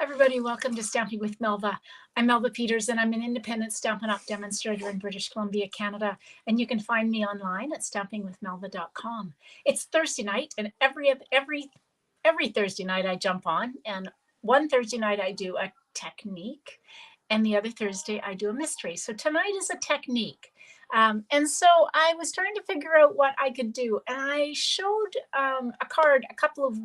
Everybody, welcome to Stamping with Melva. I'm Melva Peters, and I'm an independent Stampin' Up! Demonstrator in British Columbia, Canada. And you can find me online at stampingwithmelva.com. It's Thursday night, and every Thursday night I jump on, and one Thursday night I do a technique, and the other Thursday I do a mystery. So tonight is a technique. And so I was trying to figure out what I could do, and I showed a card a couple of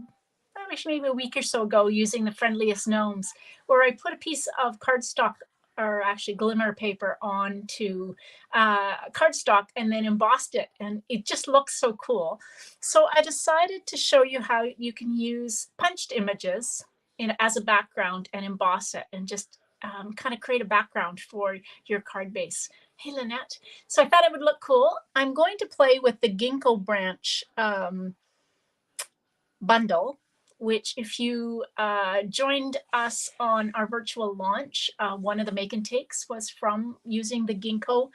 actually maybe a week or so ago using the Friendliest Gnomes, where I put a piece of cardstock or actually glimmer paper onto cardstock and then embossed it, and it just looks so cool. So I decided to show you how you can use punched images as a background and emboss it and just kind of create a background for your card base. Hey, Lynette. So I thought it would look cool. I'm going to play with the ginkgo branch bundle, which if you joined us on our virtual launch, one of the make and takes was from using the ginkgo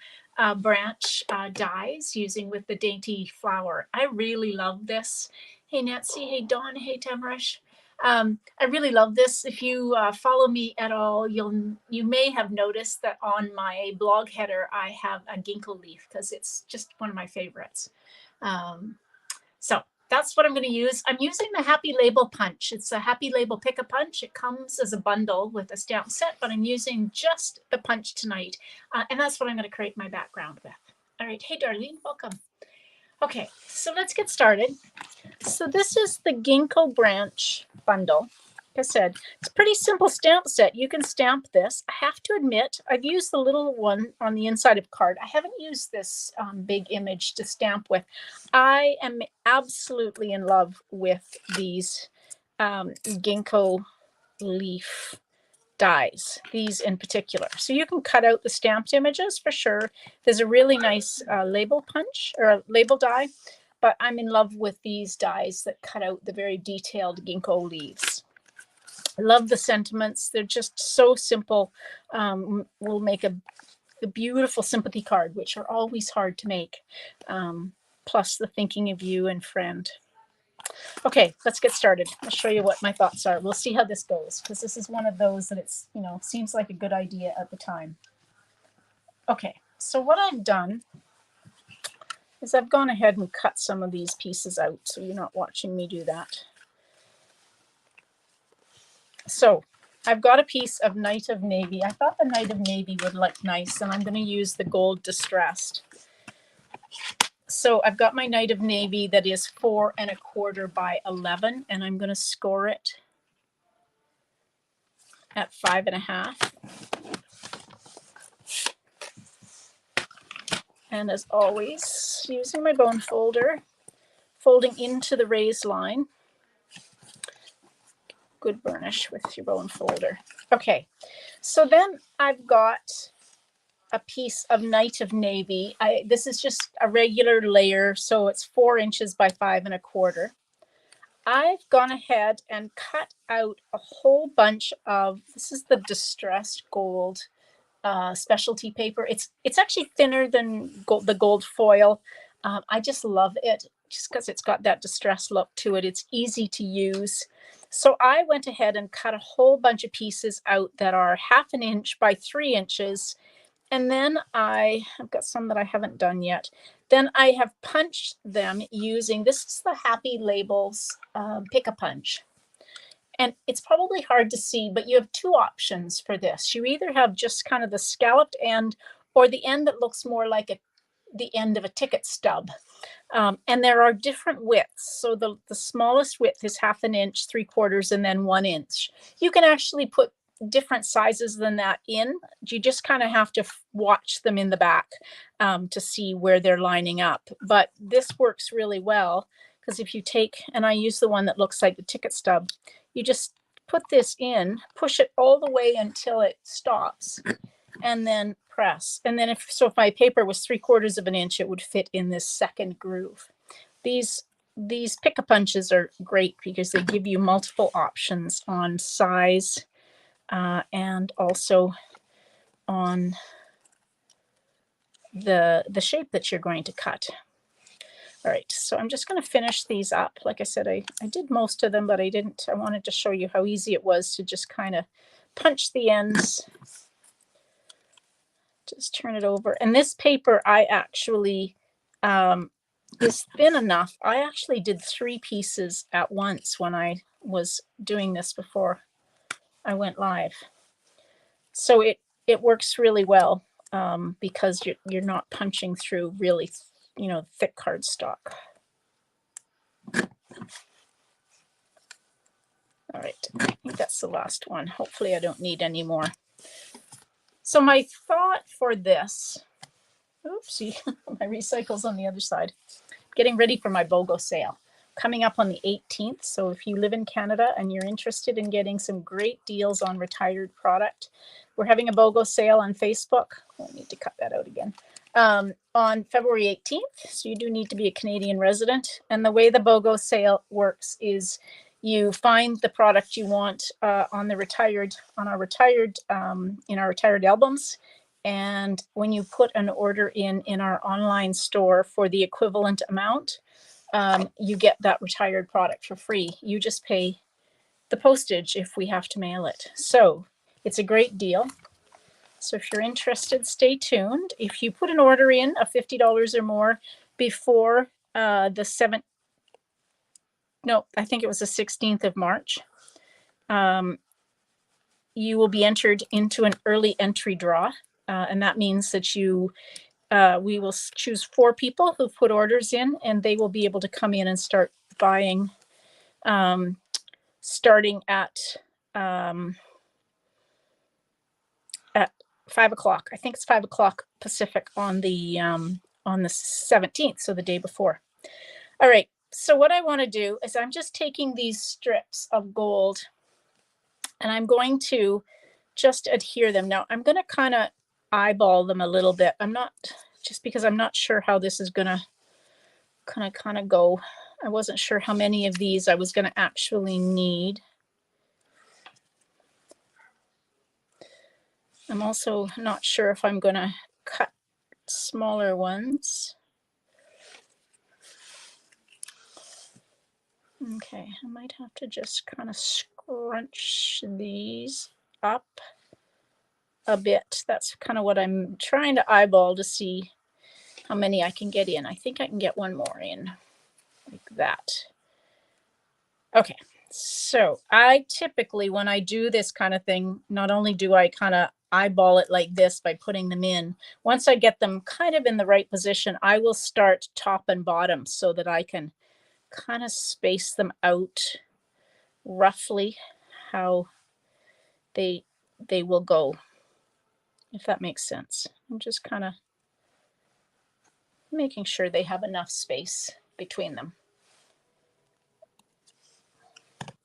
branch dies, using with the dainty flower. I really love this. Hey, Nancy. Hey, Dawn. Hey, Tamarish. I really love this. If you follow me at all, you may have noticed that on my blog header, I have a ginkgo leaf because it's just one of my favorites. So that's what I'm going to use. I'm using the Happy Label punch. It's a Happy Label Pick-a-Punch. It comes as a bundle with a stamp set, but I'm using just the punch tonight. And that's what I'm going to create my background with. All right. Hey, Darlene, welcome. Okay, so let's get started. So this is the ginkgo branch bundle. Like I said, it's a pretty simple stamp set. You can stamp this. I have to admit, I've used the little one on the inside of card. I haven't used this big image to stamp with. I am absolutely in love with these ginkgo leaf dies, these in particular. So you can cut out the stamped images for sure. There's a really nice label punch or label die, but I'm in love with these dies that cut out the very detailed ginkgo leaves. I love the sentiments. They're just so simple. We'll make a beautiful sympathy card, which are always hard to make. Plus the thinking of you and friend. Okay, let's get started. I'll show you what my thoughts are. We'll see how this goes, because this is one of those that it's, seems like a good idea at the time. Okay, so what I've done is I've gone ahead and cut some of these pieces out, so you're not watching me do that. So I've got a piece of Night of Navy. I thought the Night of Navy would look nice, and I'm going to use the gold distressed. So I've got my Night of Navy that is 4 1/4 by 11, and I'm going to score it at 5 1/2. And as always, using my bone folder, folding into the raised line. Good burnish with your bone folder. Okay, so then I've got a piece of Night of Navy. This is just a regular layer, so it's 4 inches by 5 1/4. I've gone ahead and cut out a whole bunch of, this is the distressed gold specialty paper. It's actually thinner than the gold foil. I just love it just because it's got that distressed look to it. It's easy to use. So I went ahead and cut a whole bunch of pieces out that are 1/2 inch by 3 inches. And then I've got some that I haven't done yet. Then I have punched them using, this is the Happy Labels Pick-a-Punch. And it's probably hard to see, but you have 2 options for this. You either have just kind of the scalloped end or the end that looks more like the end of a ticket stub. And there are different widths. So the smallest width is 1/2 inch, 3/4, and then 1 inch. You can actually put different sizes than that in. You just kind of have to watch them in the back to see where they're lining up. But this works really well because if you take, and I use the one that looks like the ticket stub, you just put this in, push it all the way until it stops, and then press. And then if my paper was 3/4 inch, it would fit in this second groove. These pick-a-punches are great because they give you multiple options on size and also on the shape that you're going to cut. All right, so I'm just going to finish these up. Like I said, I did most of them, but I wanted to show you how easy it was to just kind of punch the ends. Just turn it over. And this paper I actually is thin enough. I actually did 3 pieces at once when I was doing this before I went live. So it works really well because you're not punching through really, thick cardstock. All right, I think that's the last one. Hopefully I don't need any more. So my thought for this, oopsie, my recycle's on the other side. Getting ready for my BOGO sale coming up on the 18th. So if you live in Canada and you're interested in getting some great deals on retired product, we're having a BOGO sale on Facebook. Oh, I need to cut that out again. On February 18th. So you do need to be a Canadian resident. And the way the BOGO sale works is you find the product you want in our retired albums. And when you put an order in our online store for the equivalent amount, you get that retired product for free. You just pay the postage if we have to mail it. So it's a great deal. So if you're interested, stay tuned. If you put an order in of $50 or more before the 7th, no, I think it was the 16th of March, you will be entered into an early entry draw. And that means that we will choose 4 people who put orders in, and they will be able to come in and start buying starting at 5 o'clock. I think it's 5 o'clock Pacific on the 17th, so the day before. All right, so what I want to do is I'm just taking these strips of gold and I'm going to just adhere them. Now I'm going to kind of eyeball them a little bit. Just because I'm not sure how this is going to kind of go. I wasn't sure how many of these I was going to actually need. I'm also not sure if I'm going to cut smaller ones. Okay, I might have to just kind of scrunch these up a bit. That's kind of what I'm trying to eyeball to see how many I can get in. I think I can get one more in like that. Okay, so I typically, when I do this kind of thing, not only do I kind of eyeball it like this by putting them in, once I get them kind of in the right position, I will start top and bottom so that I can kind of space them out roughly how they will go, if that makes sense. I'm just kind of making sure they have enough space between them,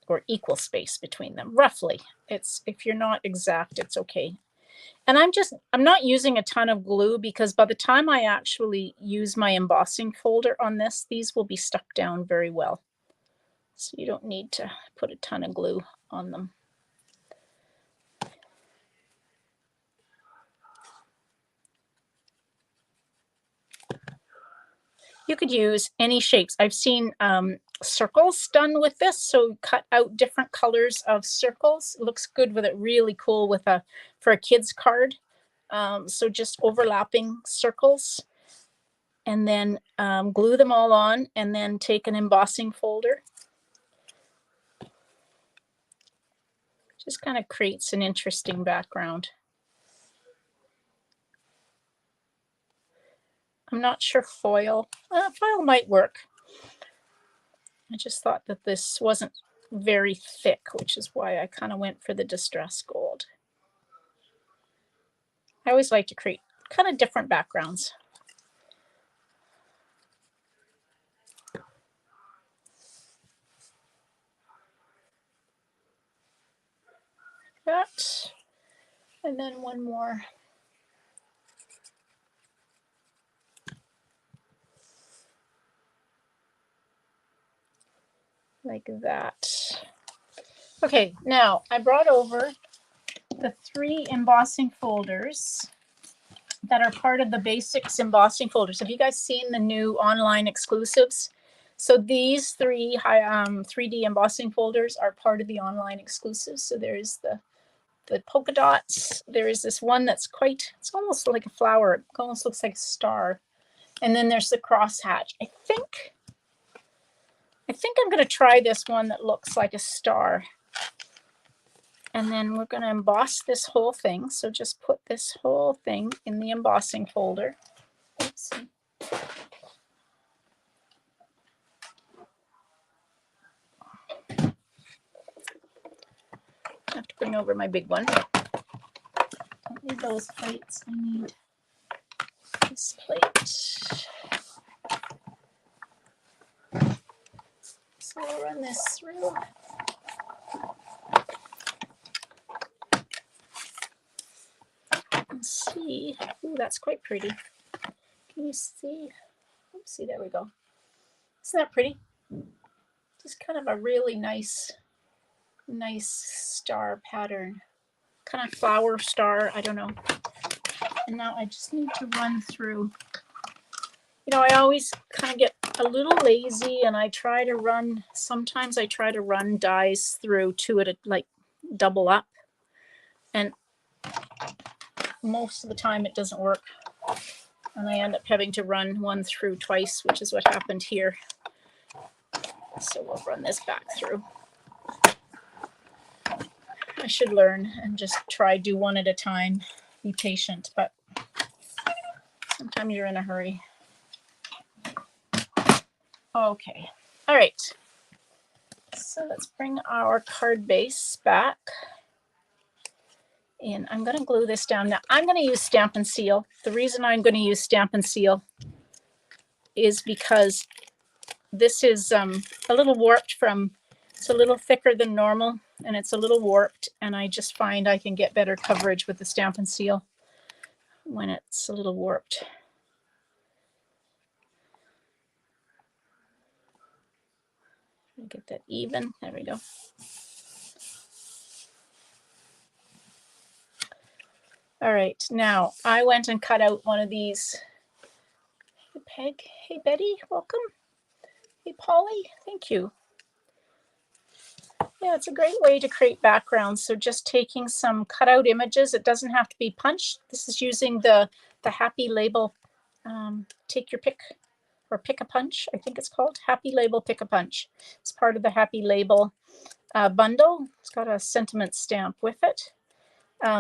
or equal space between them, roughly. If you're not exact, it's okay. And I'm not using a ton of glue because by the time I actually use my embossing folder on this, these will be stuck down very well. So you don't need to put a ton of glue on them. You could use any shapes. I've seen circles done with this. So cut out different colors of circles. It looks good with it, really cool for a kid's card. So just overlapping circles and then glue them all on and then take an embossing folder. Just kind of creates an interesting background. I'm not sure foil. Foil might work. I just thought that this wasn't very thick, which is why I kind of went for the distress gold. I always like to create kind of different backgrounds. That, and then one more. Like that. Okay, now I brought over the 3 embossing folders that are part of the basics embossing folders. Have you guys seen the new online exclusives? So these three 3D embossing folders are part of the online exclusives. So there's the polka dots. There is this one that's it's almost like a flower. It almost looks like a star. And then there's the crosshatch. I think I'm going to try this one that looks like a star. And then we're going to emboss this whole thing. So just put this whole thing in the embossing folder. Oops. I have to bring over my big one. Don't need those plates. I need this plate. So we'll run this through. And see. Ooh, that's quite pretty. Can you see? Oopsie, there we go. Isn't that pretty? Just kind of a really nice star pattern. Kind of flower star, I don't know. And now I just need to run through. You know, I always kind of get a little lazy and I try to run, sometimes I try to run dies through two at a, like double up. And most of the time it doesn't work. And I end up having to run one through twice, which is what happened here. So we'll run this back through. I should learn and just try do one at a time. Be patient, but sometimes you're in a hurry. Okay. All right. So let's bring our card base back. And I'm going to glue this down. Now I'm going to use Stamp and Seal. The reason I'm going to use Stamp and Seal is because this is a little warped from, it's a little thicker than normal and it's a little warped. And I just find I can get better coverage with the Stamp and Seal when it's a little warped. Get that even. There we go. All right, now I went and cut out one of these. Hey Peg, hey Betty, welcome. Hey Polly, thank you. Yeah, it's a great way to create backgrounds. So just taking some cutout images. It doesn't have to be punched. This is using the Happy Label Take Your Pick or Pick a Punch, I think it's called. Happy Label Pick a Punch. It's part of the Happy Label bundle. It's got a sentiment stamp with it.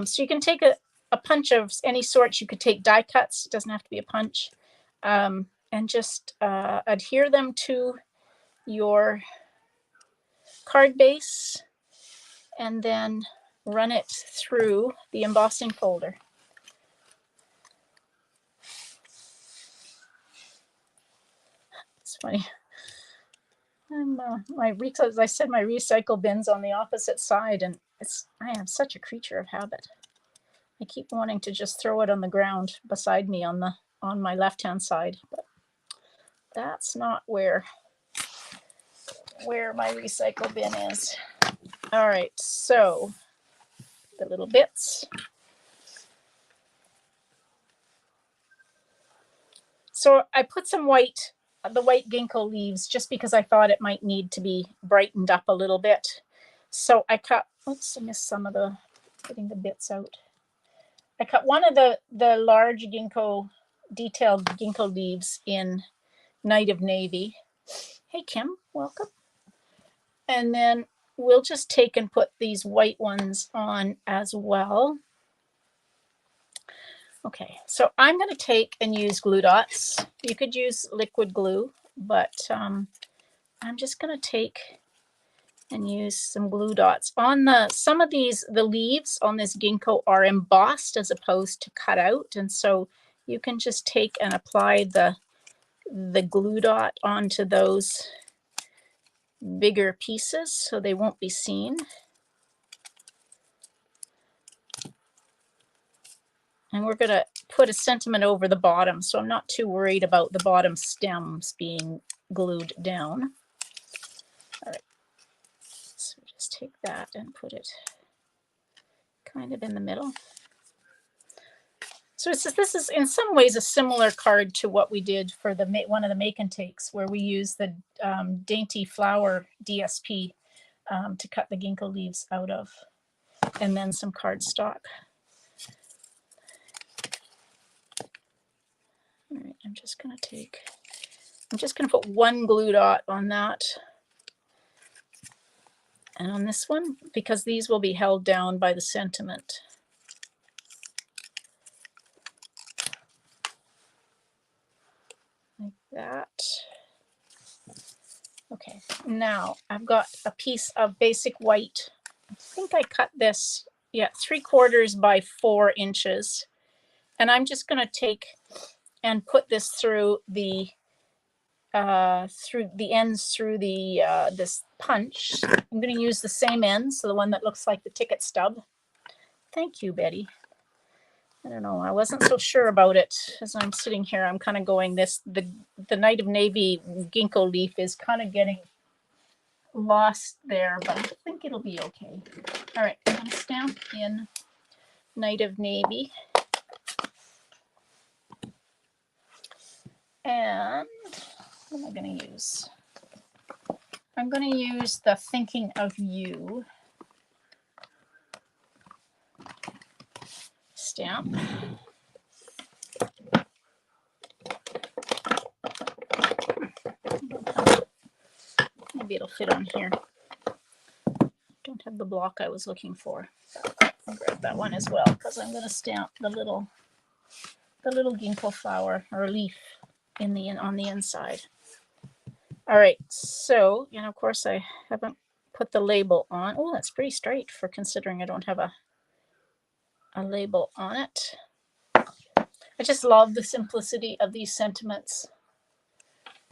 So you can take a punch of any sort. You could take die cuts. It doesn't have to be a punch. And just adhere them to your card base and then run it through the embossing folder. It's funny. As I said, my recycle bin's on the opposite side, and I am such a creature of habit. I keep wanting to just throw it on the ground beside me on my left-hand side, but that's not where my recycle bin is. All right, so the little bits. So I put some white, the white ginkgo leaves, just because I thought it might need to be brightened up a little bit. So I cut, oops, I missed some of getting the bits out. I cut one of the large ginkgo, detailed ginkgo leaves in Night of Navy. Hey Kim, welcome. And then we'll just take and put these white ones on as well. Okay, so I'm going to take and use glue dots. You could use liquid glue, but I'm just going to take and use some glue dots. On some of the leaves on this ginkgo are embossed as opposed to cut out, and so you can just take and apply the glue dot onto those bigger pieces so they won't be seen. And we're going to put a sentiment over the bottom, so I'm not too worried about the bottom stems being glued down. All right, so just take that and put it kind of in the middle. So this is in some ways a similar card to what we did for the one of the make and takes, where we use the dainty flower DSP to cut the ginkgo leaves out of, and then some cardstock. All right, I'm just going to put one glue dot on that. And on this one, because these will be held down by the sentiment. Like that. Okay, now I've got a piece of basic white. I think I cut this, yeah, 3/4 by 4 inches. And I'm just going to take and put this through the ends through the this punch. I'm going to use the same end, so the one that looks like the ticket stub. Thank you, Betty. I don't know, I wasn't so sure about it as I'm sitting here. I'm kind of going the Night of Navy ginkgo leaf is kind of getting lost there, but I think it'll be okay. All right, I'm going to stamp in Night of Navy. And what am I going to use? I'm going to use the Thinking of You stamp. Maybe it'll fit on here. Don't have the block I was looking for. I'll grab that one as well, because I'm going to stamp the little ginkgo flower or leaf on the inside. All right, so, and of course I haven't put the label on. Oh, that's pretty straight for considering I don't have a label on it. I just love the simplicity of these sentiments.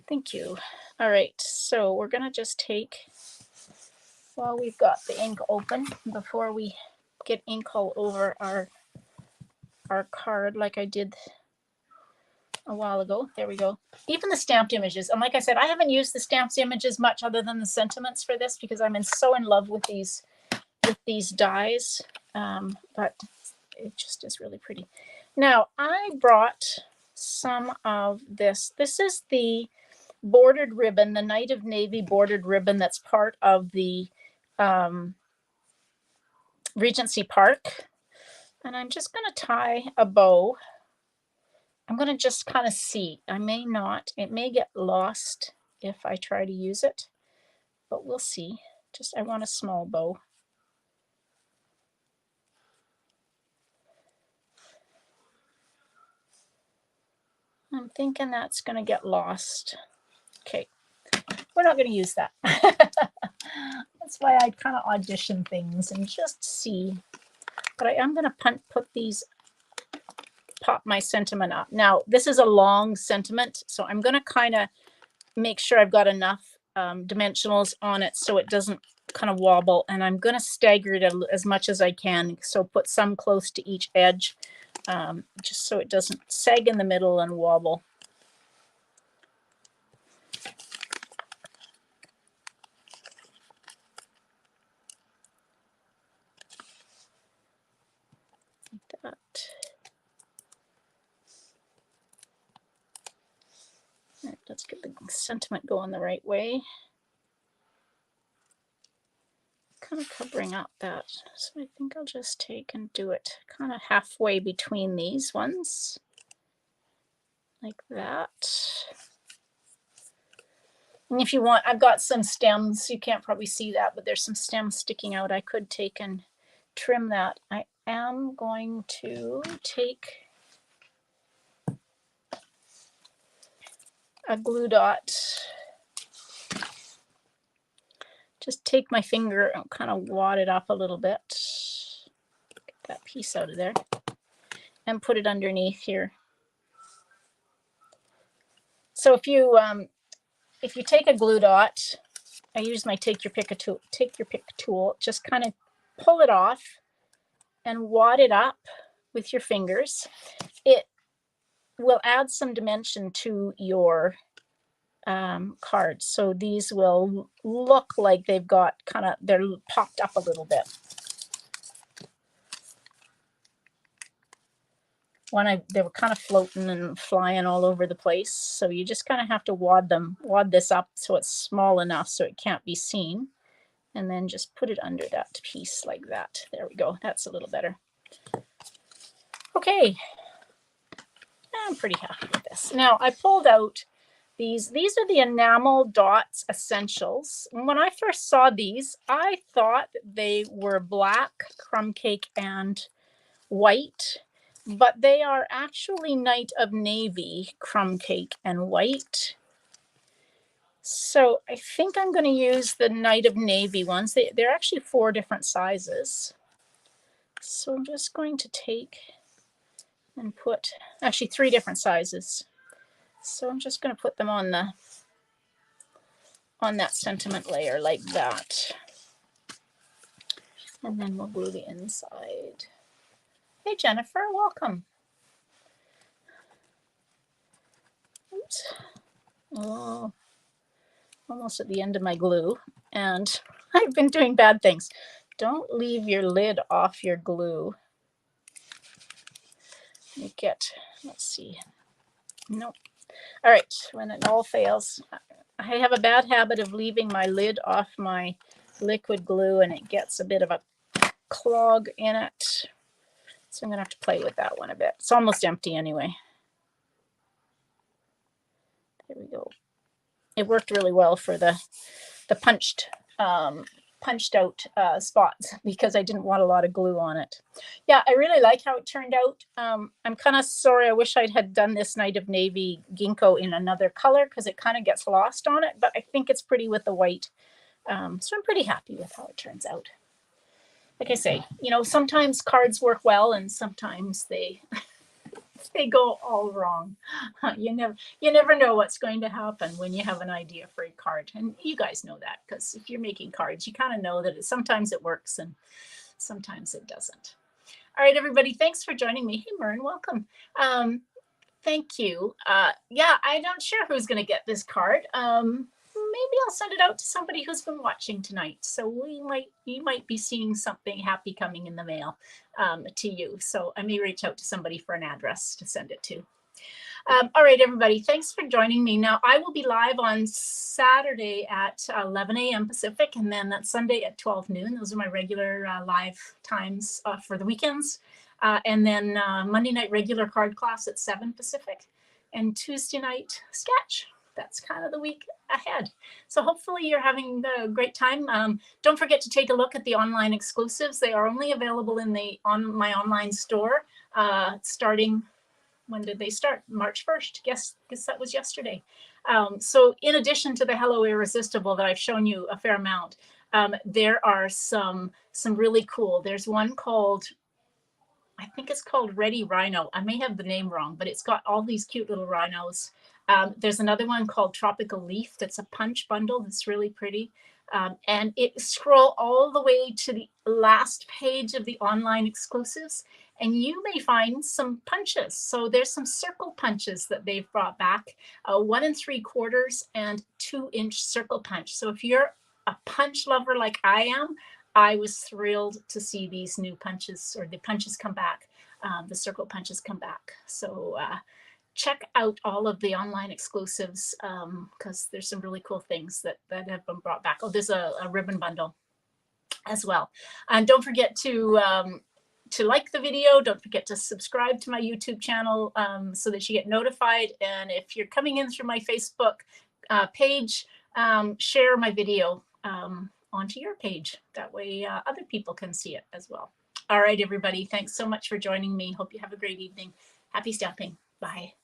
Thank you. All right, so we're gonna just take, while we've got the ink open, before we get ink all over our card like I did a while ago. There we go. Even the stamped images. And like I said, I haven't used the stamped images much other than the sentiments for this because I'm so in love with these dies. But it just is really pretty. Now I brought some of this. This is the bordered ribbon, the Night of Navy bordered ribbon that's part of the Regency Park. And I'm just going to tie a bow. I'm going to just kind of see. I may not. It may get lost if I try to use it, but we'll see. I want a small bow. I'm thinking that's going to get lost. Okay, we're not going to use that. That's why I kind of audition things and just see. But I am going to pop my sentiment up. Now, this is a long sentiment, so I'm going to kind of make sure I've got enough dimensionals on it so it doesn't kind of wobble, and I'm going to stagger it as much as I can, so put some close to each edge, just so it doesn't sag in the middle and wobble. Like that. All right, let's get the sentiment going the right way. Kind of covering up that, so I think I'll just take and do it kind of halfway between these ones, like that. And if you want, I've got some stems. You can't probably see that, but there's some stems sticking out. I could take and trim that. I am going to take a glue dot. Just take my finger and kind of wad it up a little bit. Get that piece out of there. And put it underneath here. So if you take a glue dot, I use my take your pick tool, just kind of pull it off and wad it up with your fingers. It will add some dimension to your cards. So these will look like they've got they're popped up a little bit. they were kind of floating and flying all over the place. So you just kind of have to wad this up so it's small enough so it can't be seen. And then just put it under that piece like that. There we go. That's a little better. Okay. I'm pretty happy with this. Now I pulled out these are the enamel dots essentials. And when I first saw these, I thought they were black crumb cake and white, but they are actually Night of Navy crumb cake and white. So I think I'm going to use the Night of Navy ones. They're actually 4 different sizes. So I'm just going to take and put, actually 3 different sizes. So I'm just going to put them on that sentiment layer like that. And then we'll glue the inside. Hey Jennifer, welcome. Oops. Oh, almost at the end of my glue. And I've been doing bad things. Don't leave your lid off your glue. You get, let's see. Nope. All right, when it all fails, I have a bad habit of leaving my lid off my liquid glue and it gets a bit of a clog in it. So I'm gonna have to play with that one a bit. It's almost empty anyway. There we go. It worked really well for the punched out spots because I didn't want a lot of glue on it. Yeah, I really like how it turned out. I'm kind of sorry. I wish I had done this Night of Navy ginkgo in another color because it kind of gets lost on it, but I think it's pretty with the white. So I'm pretty happy with how it turns out. Like I say, you know, sometimes cards work well and sometimes they go all wrong. You never know what's going to happen when you have an idea for a card. And you guys know that because if you're making cards, you kind of know that sometimes it works and sometimes it doesn't. All right, everybody, thanks for joining me. Hey, Mern, welcome. Thank you. Yeah, I'm not sure who's going to get this card. Maybe I'll send it out to somebody who's been watching tonight. So you might be seeing something happy coming in the mail to you. So I may reach out to somebody for an address to send it to. All right, everybody, thanks for joining me. Now, I will be live on Saturday at 11 a.m. Pacific, and then that Sunday at 12 noon. Those are my regular live times for the weekends. And then Monday night regular card class at 7 Pacific, and Tuesday night sketch. That's kind of the week ahead. So hopefully you're having a great time. Don't forget to take a look at the online exclusives. They are only available in my online store starting, when did they start? March 1st. Guess that was yesterday. So in addition to the Hello Irresistible that I've shown you a fair amount, there are some really cool. There's one called, I think it's called Ready Rhino. I may have the name wrong, but it's got all these cute little rhinos. There's another one called Tropical Leaf that's a punch bundle that's really pretty. And it scroll all the way to the last page of the online exclusives, and you may find some punches. So there's some circle punches that they've brought back, 1 3/4 and 2-inch circle punch. So if you're a punch lover like I am, I was thrilled to see these new punches, or the punches come back, the circle punches come back. So check out all of the online exclusives because there's some really cool things that have been brought back. Oh, there's a ribbon bundle as well. And don't forget to like the video. Don't forget to subscribe to my YouTube channel so that you get notified. And if you're coming in through my Facebook page, share my video onto your page. That way other people can see it as well. All right, everybody. Thanks so much for joining me. Hope you have a great evening. Happy stamping. Bye.